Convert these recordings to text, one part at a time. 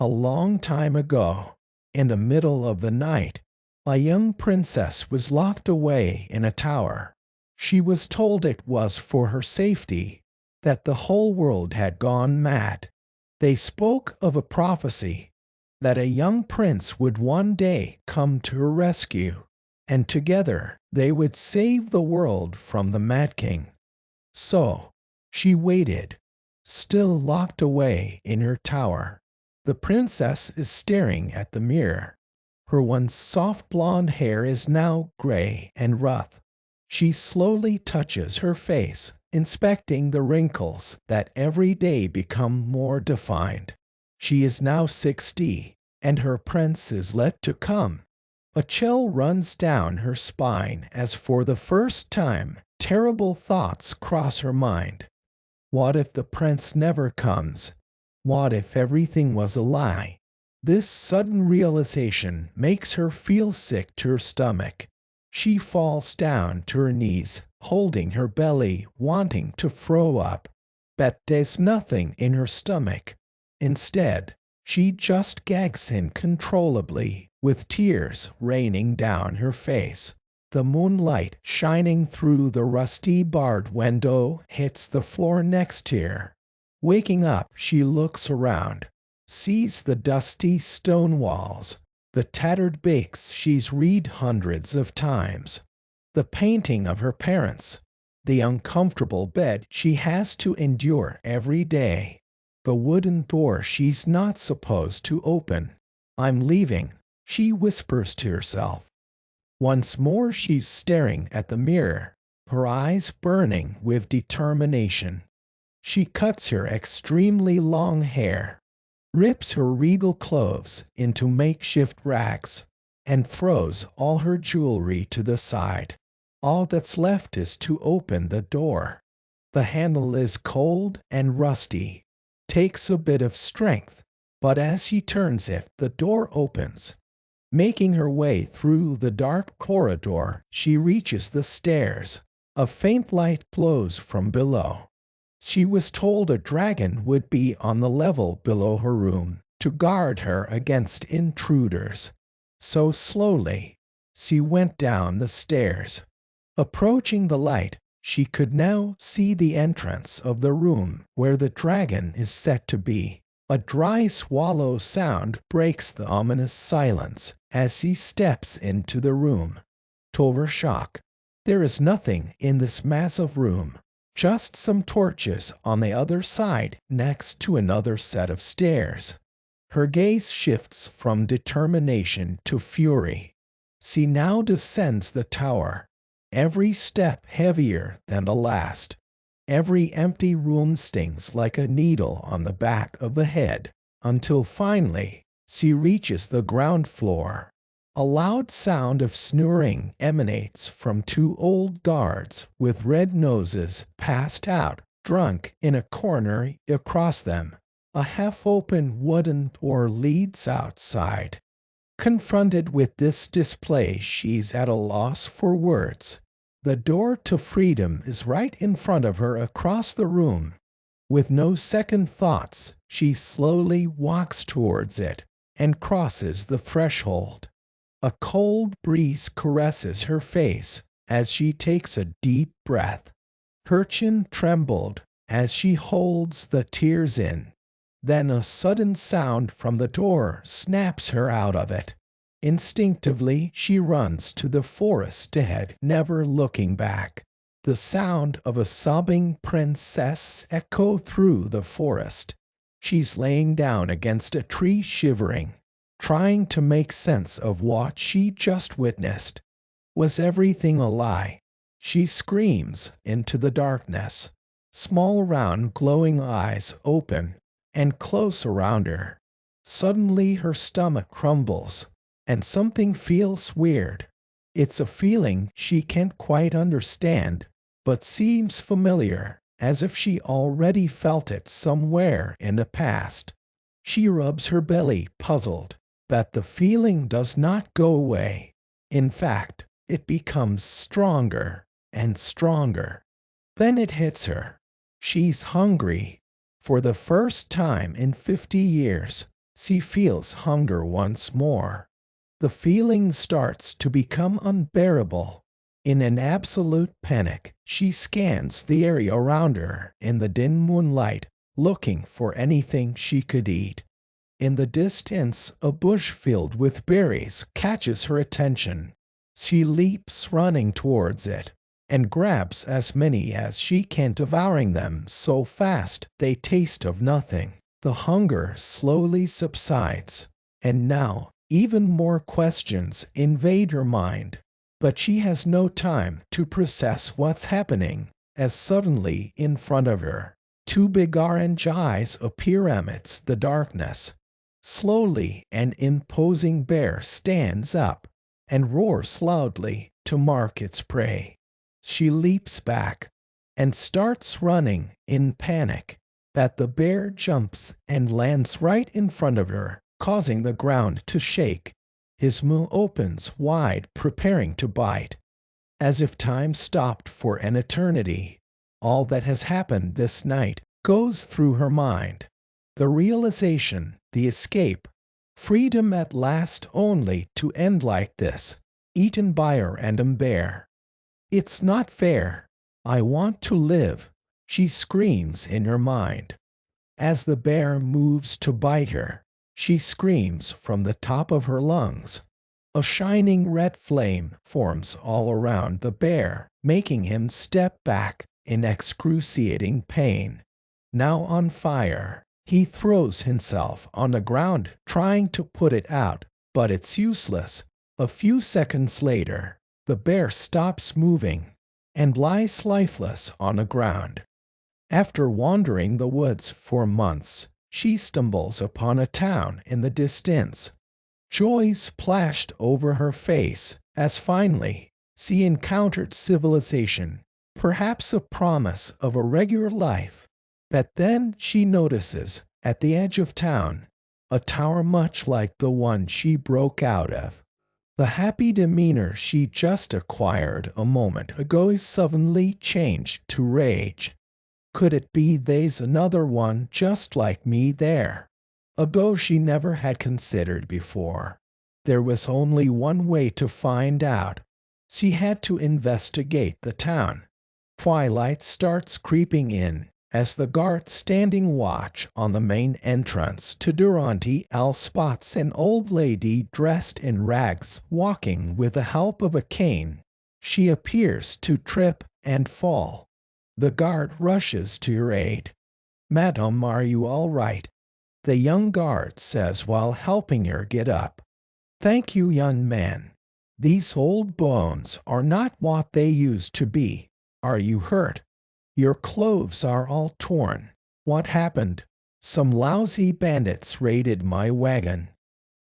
A long time ago, in the middle of the night, a young princess was locked away in a tower. She was told it was for her safety, that the whole world had gone mad. They spoke of a prophecy, that a young prince would one day come to her rescue, and together they would save the world from the Mad King. So, she waited, still locked away in her tower. The princess is staring at the mirror. Her once soft blonde hair is now gray and rough. She slowly touches her face, inspecting the wrinkles that every day become more defined. She is now 60, and her prince is yet to come. A chill runs down her spine as for the first time terrible thoughts cross her mind. What if the prince never comes? What if everything was a lie? This sudden realization makes her feel sick to her stomach. She falls down to her knees, holding her belly, wanting to throw up. But there's nothing in her stomach. Instead, she just gags uncontrollably, with tears raining down her face. The moonlight shining through the rusty barred window hits the floor next to her. Waking up, she looks around, sees the dusty stone walls, the tattered books she's read hundreds of times, the painting of her parents, the uncomfortable bed she has to endure every day, the wooden door she's not supposed to open. "I'm leaving," she whispers to herself. Once more she's staring at the mirror, her eyes burning with determination. She cuts her extremely long hair, rips her regal clothes into makeshift racks, and throws all her jewelry to the side. All that's left is to open the door. The handle is cold and rusty, takes a bit of strength, but as she turns it, the door opens. Making her way through the dark corridor, she reaches the stairs. A faint light glows from below. She was told a dragon would be on the level below her room to guard her against intruders. So slowly, she went down the stairs. Approaching the light, she could now see the entrance of the room where the dragon is set to be. A dry swallow sound breaks the ominous silence as he steps into the room. To her shock, there is nothing in this massive room, just some torches on the other side next to another set of stairs. Her gaze shifts from determination to fury. She now descends the tower, every step heavier than the last. Every empty room stings like a needle on the back of the head, until finally she reaches the ground floor. A loud sound of snoring emanates from two old guards with red noses passed out, drunk in a corner across them. A half-open wooden door leads outside. Confronted with this display, she's at a loss for words. The door to freedom is right in front of her across the room. With no second thoughts, she slowly walks towards it and crosses the threshold. A cold breeze caresses her face as she takes a deep breath. Her chin trembled as she holds the tears in. Then a sudden sound from the door snaps her out of it. Instinctively, she runs to the forest ahead, never looking back. The sound of a sobbing princess echoes through the forest. She's laying down against a tree, shivering, trying to make sense of what she just witnessed. Was everything a lie? She screams into the darkness. Small round glowing eyes open and close around her. Suddenly her stomach crumbles, and something feels weird. It's a feeling she can't quite understand, but seems familiar, as if she already felt it somewhere in the past. She rubs her belly, puzzled, but the feeling does not go away. In fact, it becomes stronger and stronger. Then it hits her. She's hungry. For the first time in 50 years, She feels hunger once more. The feeling starts to become unbearable. In an absolute panic, she scans the area around her in the dim moonlight, looking for anything she could eat. In the distance, a bush filled with berries catches her attention. She leaps running towards it and grabs as many as she can, devouring them so fast they taste of nothing. The hunger slowly subsides, and now even more questions invade her mind. But she has no time to process what's happening, as suddenly in front of her, two big orange eyes appear amidst the darkness. Slowly, an imposing bear stands up and roars loudly to mark its prey. She leaps back and starts running in panic. That the bear jumps and lands right in front of her, causing the ground to shake. His mouth opens wide, preparing to bite. As if time stopped for an eternity, all that has happened this night goes through her mind. The realization, the escape, freedom at last, only to end like this, eaten by a random bear. It's not fair. I want to live, she screams in her mind. As the bear moves to bite her, she screams from the top of her lungs. A shining red flame forms all around the bear, making him step back in excruciating pain. Now on fire, he throws himself on the ground, trying to put it out, but it's useless. A few seconds later, the bear stops moving and lies lifeless on the ground. After wandering the woods for months, she stumbles upon a town in the distance. Joy splashed over her face as finally she encountered civilization, perhaps a promise of a regular life. But then she notices, at the edge of town, a tower much like the one she broke out of. The happy demeanor she just acquired a moment ago is suddenly changed to rage. Could it be there's another one just like me there? A goal she never had considered before. There was only one way to find out. She had to investigate the town. Twilight starts creeping in as the guard standing watch on the main entrance to Durante L spots an old lady dressed in rags walking with the help of a cane. She appears to trip and fall. The guard rushes to her aid. "Madam, are you all right?" the young guard says while helping her get up. "Thank you, young man. These old bones are not what they used to be. Are you hurt? Your clothes are all torn. What happened?" "Some lousy bandits raided my wagon.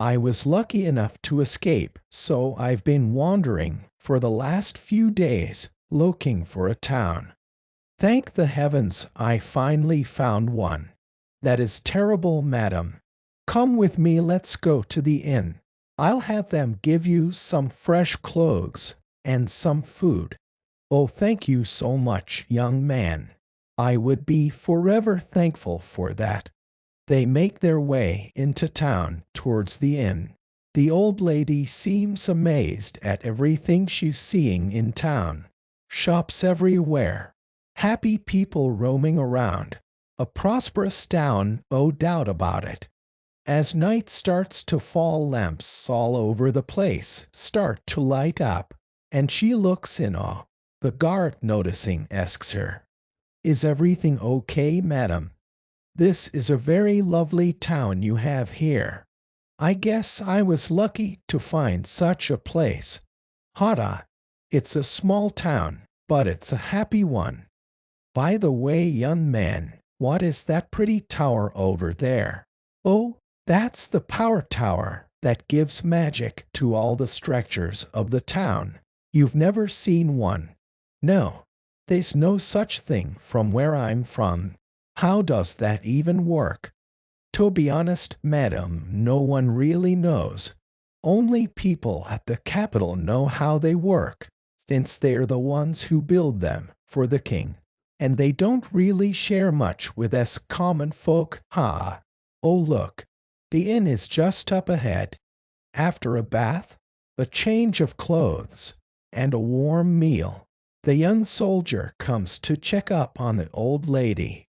I was lucky enough to escape, so I've been wandering for the last few days, looking for a town. Thank the heavens I finally found one." "That is terrible, madam. Come with me, let's go to the inn. I'll have them give you some fresh clothes and some food." "Oh, thank you so much, young man. I would be forever thankful for that." They make their way into town towards the inn. The old lady seems amazed at everything she's seeing in town. Shops everywhere. Happy people roaming around. A prosperous town, no doubt about it. As night starts to fall, lamps all over the place start to light up, and she looks in awe. The guard, noticing, asks her, "Is everything okay, madam? This is a very lovely town you have here. I guess I was lucky to find such a place." "Hada, it's a small town, but it's a happy one. By the way, young man, what is that pretty tower over there?" "Oh, that's the power tower that gives magic to all the structures of the town. You've never seen one?" "No, there's no such thing from where I'm from." "How does that even work?" "To be honest, madam, no one really knows. Only people at the capital know how they work, since they're the ones who build them for the king. And they don't really share much with us common folk." "Ha! Oh look, The inn is just up ahead. After a bath, a change of clothes, and a warm meal, the young soldier comes to check up on the old lady.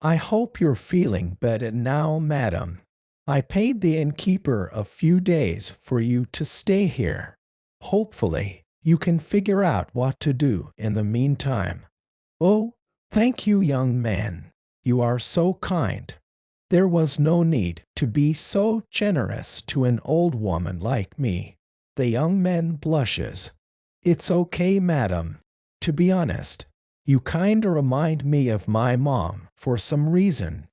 I hope you're feeling better now, madam. I paid the innkeeper a few days for you to stay here. Hopefully, you can figure out what to do in the meantime. Oh, thank you, young man. You are so kind. There was no need to be so generous to an old woman like me. The young man blushes. It's okay, madam. To be honest, you kinda remind me of my mom for some reason.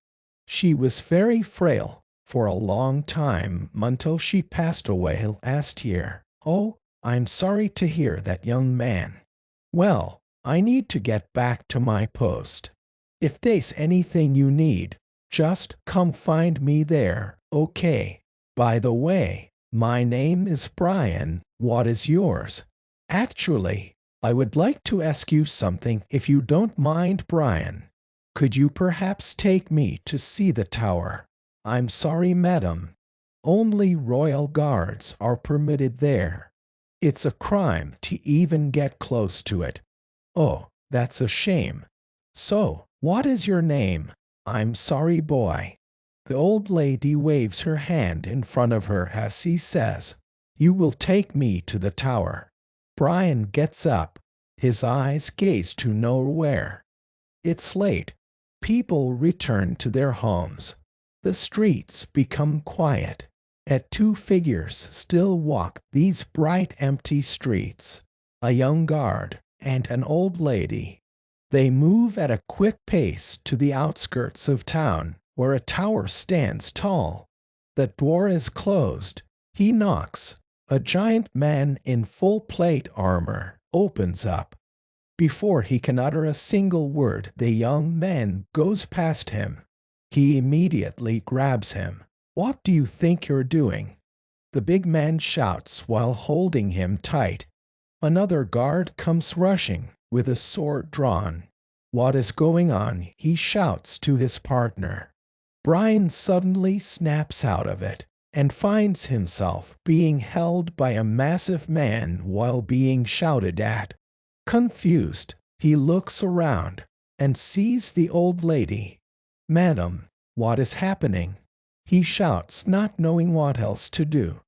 She was very frail for a long time until she passed away last year. Oh, I'm sorry to hear that, young man. Well, I need to get back to my post. If there's anything you need, just come find me there, okay? By the way, my name is Brian. What is yours? Actually, I would like to ask you something if you don't mind, Brian. Could you perhaps take me to see the tower? I'm sorry, madam. Only royal guards are permitted there. It's a crime to even get close to it. Oh, that's a shame. So, what is your name? I'm sorry, boy. The old lady waves her hand in front of her as he says, You will take me to the tower. Brian gets up. His eyes gaze to nowhere. It's late. People return to their homes. The streets become quiet. Yet two figures still walk these bright empty streets. A young guard and an old lady. They move at a quick pace to the outskirts of town, where a tower stands tall. The door is closed. He knocks. A giant man in full plate armor opens up. Before he can utter a single word, the young man goes past him. He immediately grabs him. What do you think you're doing? The big man shouts while holding him tight. Another guard comes rushing with a sword drawn. What is going on? He shouts to his partner. Brian suddenly snaps out of it and finds himself being held by a massive man while being shouted at. Confused, he looks around and sees the old lady. Madam, what is happening? He shouts, not knowing what else to do.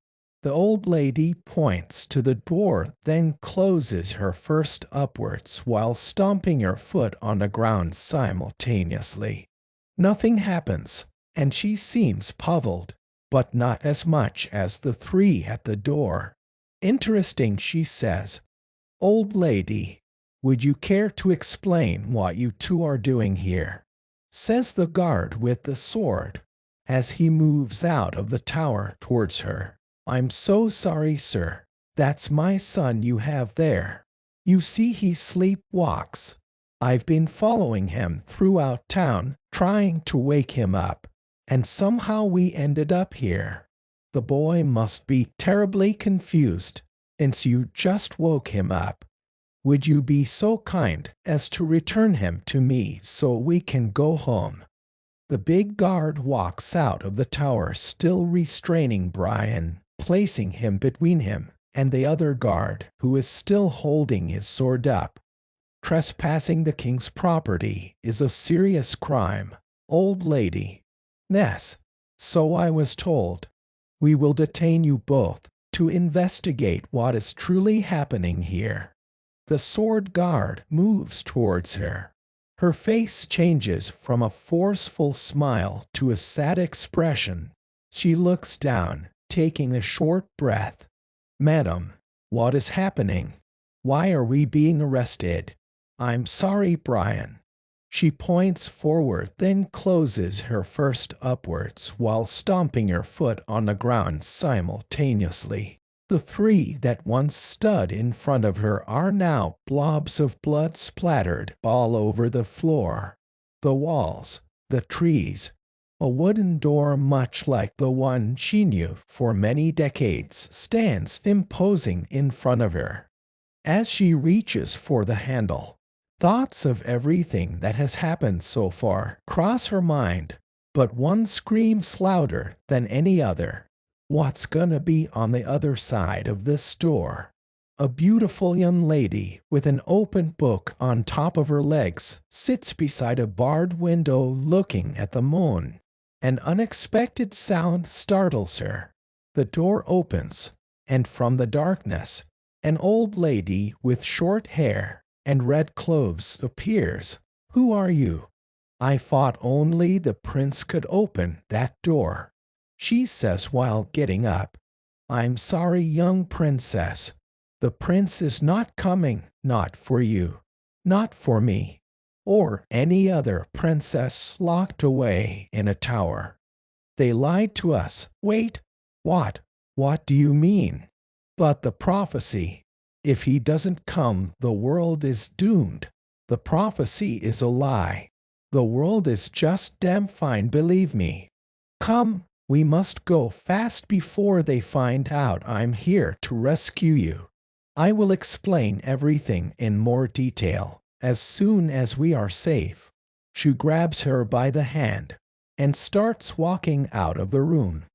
The old lady points to the door, then closes her fist upwards while stomping her foot on the ground simultaneously. Nothing happens, and she seems puzzled, but not as much as the three at the door. Interesting, she says. Old lady, would you care to explain what you two are doing here? Says the guard with the sword, as he moves out of the tower towards her. I'm so sorry, sir. That's my son you have there. You see he sleepwalks. I've been following him throughout town, trying to wake him up, and somehow we ended up here. The boy must be terribly confused, since you just woke him up. Would you be so kind as to return him to me so we can go home? The big guard walks out of the tower, still restraining Brian, placing him between him and the other guard, who is still holding his sword up. Trespassing the king's property is a serious crime, old lady. Yes, so I was told. We will detain you both to investigate what is truly happening here. The sword guard moves towards her. Her face changes from a forceful smile to a sad expression. She looks down, taking a short breath. Madam, what is happening? Why are we being arrested? I'm sorry, Brian. She points forward, then closes her fist upwards while stomping her foot on the ground simultaneously. The three that once stood in front of her are now blobs of blood splattered all over the floor, the walls, the trees. A wooden door much like the one she knew for many decades stands imposing in front of her. As she reaches for the handle, thoughts of everything that has happened so far cross her mind. but one screams louder than any other. What's gonna be on the other side of this door? A beautiful young lady with an open book on top of her legs sits beside a barred window looking at the moon. An unexpected sound startles her. The door opens, and from the darkness, an old lady with short hair and red clothes appears. Who are you? I thought only the prince could open that door, she says while getting up. I'm sorry, young princess. The prince is not coming, not for you, not for me, or any other princess locked away in a tower. They lied to us. Wait, what? What do you mean? But the prophecy. If he doesn't come, the world is doomed. The prophecy is a lie. The world is just damn fine, believe me. Come, we must go fast before they find out I'm here to rescue you. I will explain everything in more detail as soon as we are safe. She grabs her by the hand and starts walking out of the room.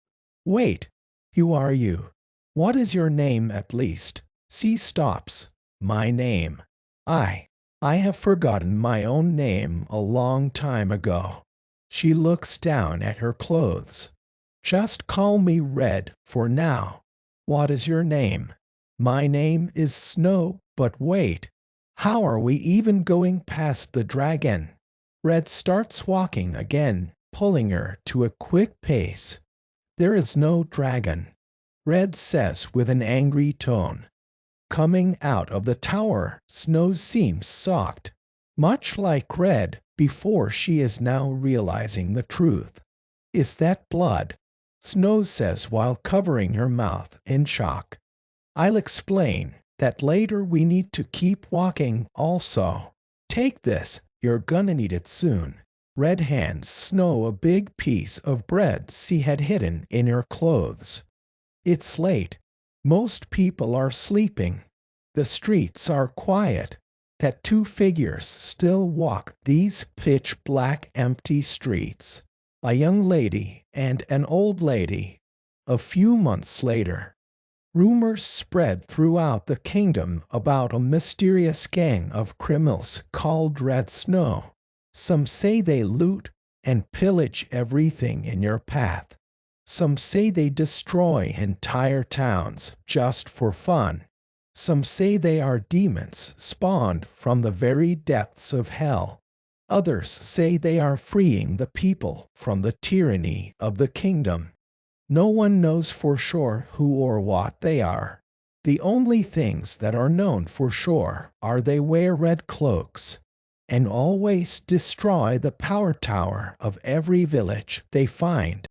Wait, who are you? What is your name at least? She stops. My name. I have forgotten my own name a long time ago. She looks down at her clothes. Just call me Red for now. What is your name? My name is Snow, but wait. How are we even going past the dragon? Red starts walking again, pulling her to a quick pace. There is no dragon, Red says with an angry tone. Coming out of the tower, Snow seems shocked, much like Red before she is now realizing the truth. Is that blood? Snow says while covering her mouth in shock. I'll explain that later. We need to keep walking also. Take this, you're gonna need it soon. Red hands Snow a big piece of bread she had hidden in her clothes. It's late. Most people are sleeping. The streets are quiet. That two figures still walk these pitch-black empty streets. A young lady and an old lady. A few months later, rumors spread throughout the kingdom about a mysterious gang of criminals called Red Snow. Some say they loot and pillage everything in your path. Some say they destroy entire towns just for fun. Some say they are demons spawned from the very depths of hell. Others say they are freeing the people from the tyranny of the kingdom. No one knows for sure who or what they are. The only things that are known for sure are they wear red cloaks and always destroy the power tower of every village they find.